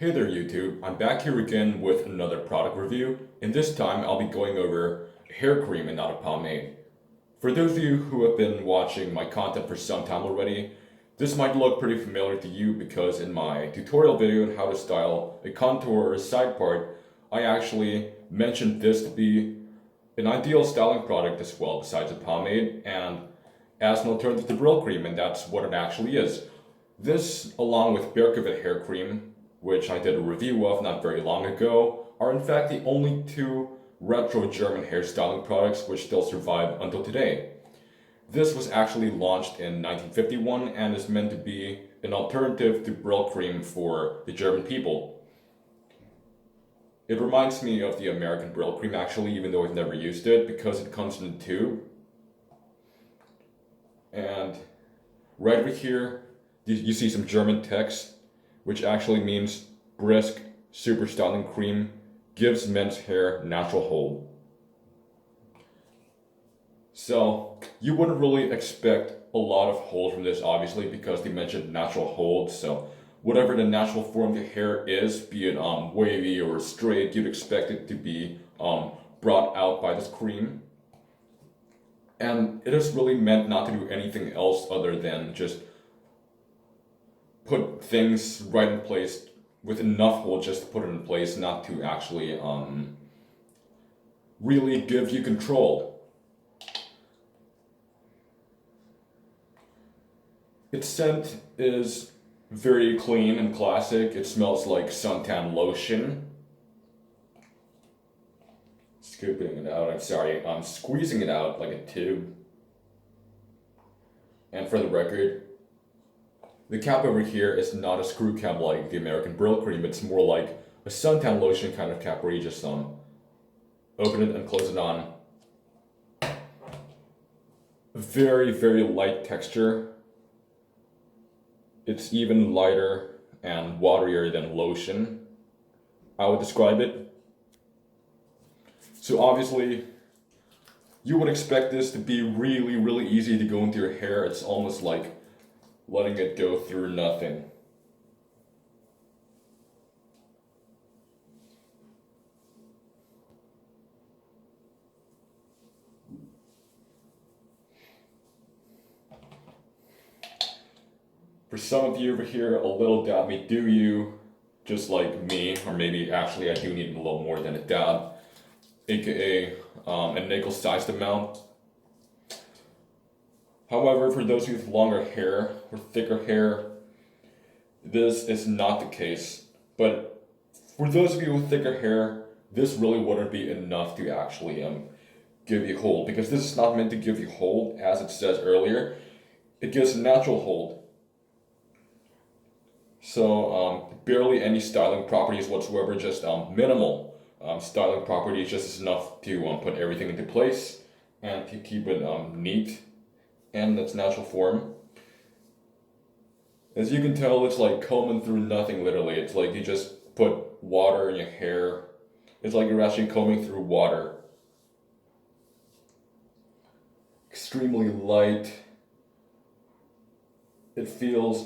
Hey there YouTube, I'm back here again with another product review, and this time I'll be going over hair cream and not a pomade. For those of you who have been watching my content for some time already, this might look pretty familiar to you because in my tutorial video on how to style a contour or a side part, I actually mentioned this to be an ideal styling product as well besides a pomade and as an alternative to Brylcreem, and that's what it actually is. This, along with Brylcreem hair cream, which I did a review of not very long ago, are in fact the only two retro German hairstyling products which still survive until today. This was actually launched in 1951 and is meant to be an alternative to Brylcreem for the German people. It reminds me of the American Brylcreem actually, even though I've never used it, because it comes in a tube. And right over here, you see some German text, which actually means Brisk Super Styling Cream gives men's hair natural hold. So you wouldn't really expect a lot of hold from this, obviously, because they mentioned natural hold. So whatever the natural form of your hair is, be it wavy or straight, you'd expect it to be brought out by this cream. And it is really meant not to do anything else other than just put things right in place with enough hold just to put it in place, not to actually really give you control. Its scent is very clean and classic. It smells like suntan lotion. Scooping it out, I'm squeezing it out like a tube. And for the record, the cap over here is not a screw cap like the American Brylcreem. It's more like a suntan lotion kind of cap where you just open it and close it on. Very, very light texture. It's even lighter and waterier than lotion, I would describe it. So obviously, you would expect this to be really, really easy to go into your hair. It's almost like letting it go through nothing. For some of you over here, a little dab may do you, just like me, or maybe actually I do need a little more than a dab, aka a nickel-sized amount. However, for those with longer hair or thicker hair, this is not the case. But for those of you with thicker hair, this really wouldn't be enough to actually give you hold, because this is not meant to give you hold, as it says earlier. It gives natural hold. So barely any styling properties whatsoever, just minimal styling properties, just enough to put everything into place and to keep it neat and its natural form. As you can tell, it's like combing through nothing, literally. It's like you just put water in your hair. It's like you're actually combing through water. Extremely light. It feels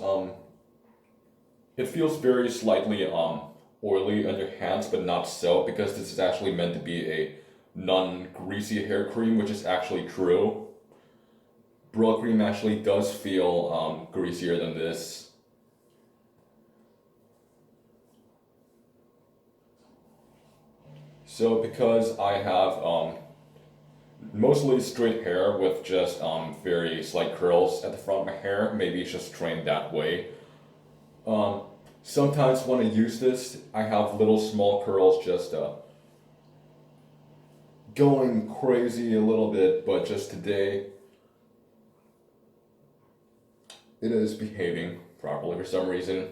very slightly oily on your hands, but not so, because this is actually meant to be a non-greasy hair cream, which is actually true. Brylcreem actually does feel greasier than this. So because I have mostly straight hair with just very slight curls at the front of my hair, maybe it's just trained that way. Sometimes when I use this, I have little small curls just going crazy a little bit, but just today, it is behaving properly for some reason.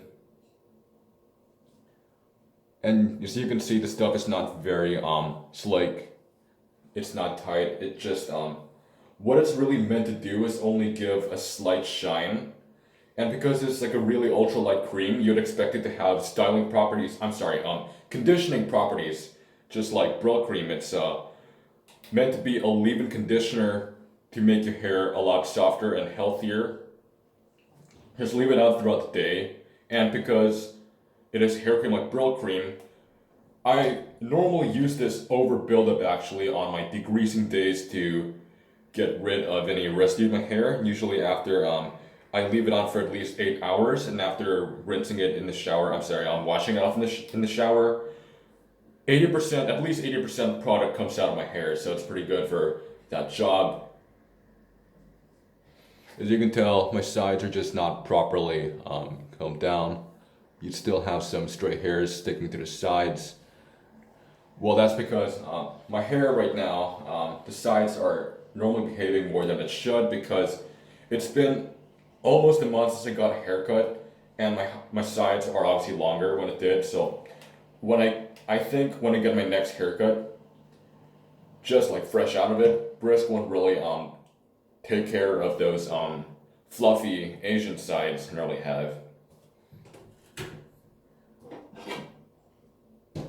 And as you can see, the stuff is not very slick. It's not tight. It just what it's really meant to do is only give a slight shine. And because it's like a really ultralight cream, you'd expect it to have styling properties, conditioning properties, just like Brylcreem. It's meant to be a leave-in conditioner to make your hair a lot softer and healthier. Just leave it out throughout the day. And because it is hair cream like Brylcreem. I normally use this over buildup actually on my degreasing days to get rid of any residue in my hair. Usually after I leave it on for at least 8 hours, and after rinsing it in the shower, washing it off in the shower, 80%, at least 80% of the product comes out of my hair, so it's pretty good for that job. As you can tell, my sides are just not properly combed down. You still have some stray hairs sticking to the sides. Well, that's because my hair right now, the sides are normally behaving more than it should, because it's been almost a month since I got a haircut, and my sides are obviously longer when it did. So I think when I get my next haircut, just like fresh out of it, Brisk won't really take care of those fluffy Asian sides I normally have.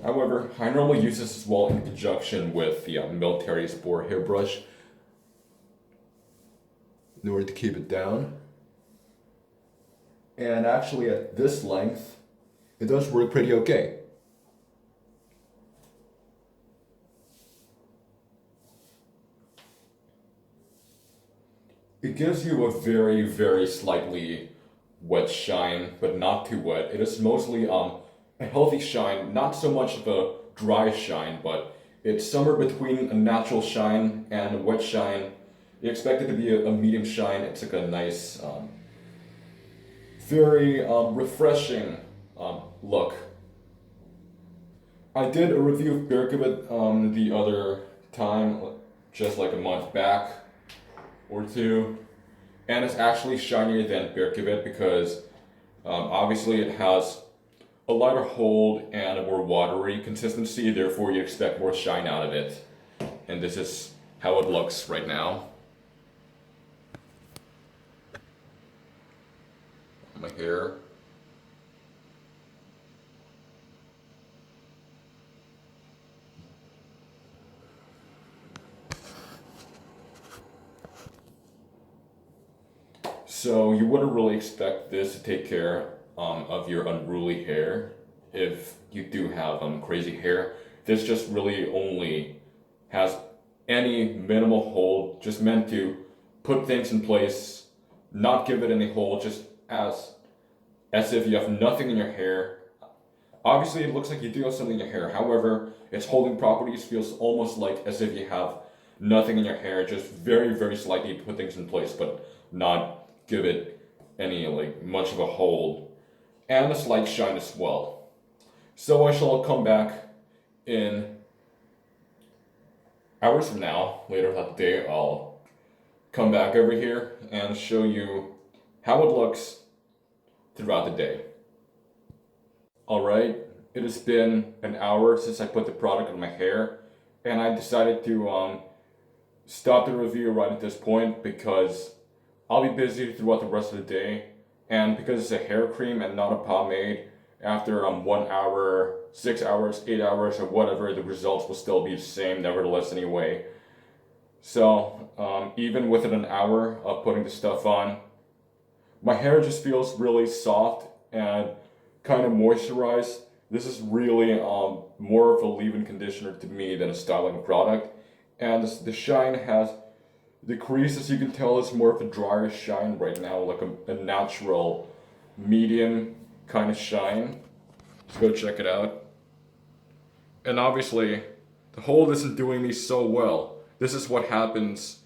However, I normally use this as well in conjunction with the military sport hairbrush in order to keep it down. And actually at this length, it does work pretty okay. It gives you a very, very slightly wet shine, but not too wet. It is mostly a healthy shine, not so much of a dry shine, but it's somewhere between a natural shine and a wet shine. You expect it to be a medium shine. It's like a nice, very refreshing look. I did a review of Brylcreem the other time, just like a month back or two, and it's actually shinier than Brylcreem because obviously it has a lighter hold and a more watery consistency, therefore you expect more shine out of it. And this is how it looks right now. My hair. So you wouldn't really expect this to take care of your unruly hair if you do have crazy hair. This just really only has any minimal hold, just meant to put things in place, not give it any hold, just as if you have nothing in your hair. Obviously it looks like you do have something in your hair, however, its holding properties feels almost like as if you have nothing in your hair, just very, very slightly put things in place, but not give it any much of a hold, and a slight shine as well. So I shall come back in hours from now, later that day. I'll come back over here and show you how it looks throughout the day. Alright, it has been an hour since I put the product on my hair, and I decided to stop the review right at this point because I'll be busy throughout the rest of the day, and because it's a hair cream and not a pomade, after 1 hour, 6 hours, 8 hours, or whatever, the results will still be the same nevertheless anyway. So even within an hour of putting the stuff on, my hair just feels really soft and kind of moisturized. This is really more of a leave-in conditioner to me than a styling product, and the shine has the crease, as you can tell, is more of a drier shine right now, like a natural medium kind of shine. Let's go check it out. And obviously, the hold isn't doing me so well. This is what happens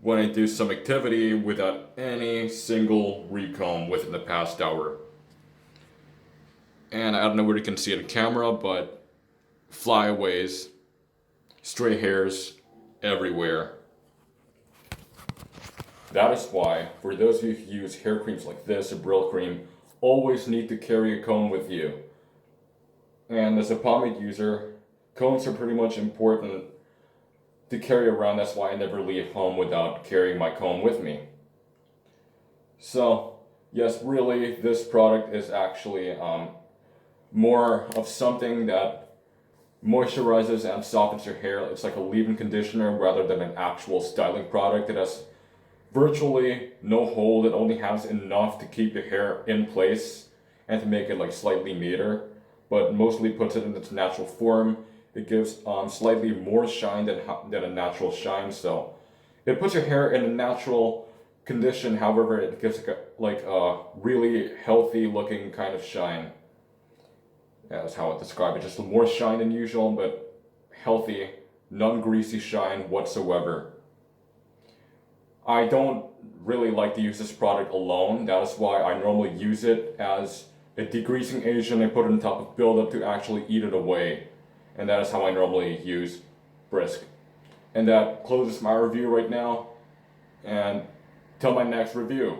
when I do some activity without any single recomb within the past hour. And I don't know where you can see it on camera, but flyaways, stray hairs everywhere. That is why, for those of you who use hair creams like this or Brylcreem, always need to carry a comb with you. And as a pomade user, combs are pretty much important to carry around. That's why I never leave home without carrying my comb with me. So, yes, really, this product is actually more of something that moisturizes and softens your hair. It's like a leave-in conditioner rather than an actual styling product. It has virtually no hold. It only has enough to keep your hair in place and to make it slightly neater. but mostly puts it in its natural form. It gives slightly more shine than a natural shine, so it puts your hair in a natural condition. However, it gives like a really healthy looking kind of shine. Yeah, that's how I would describe it. Just more shine than usual, but healthy, non-greasy shine whatsoever. I don't really like to use this product alone. That is why I normally use it as a degreasing agent. I put it on top of buildup to actually eat it away. And that is how I normally use Brisk. And that closes my review right now. And till my next review.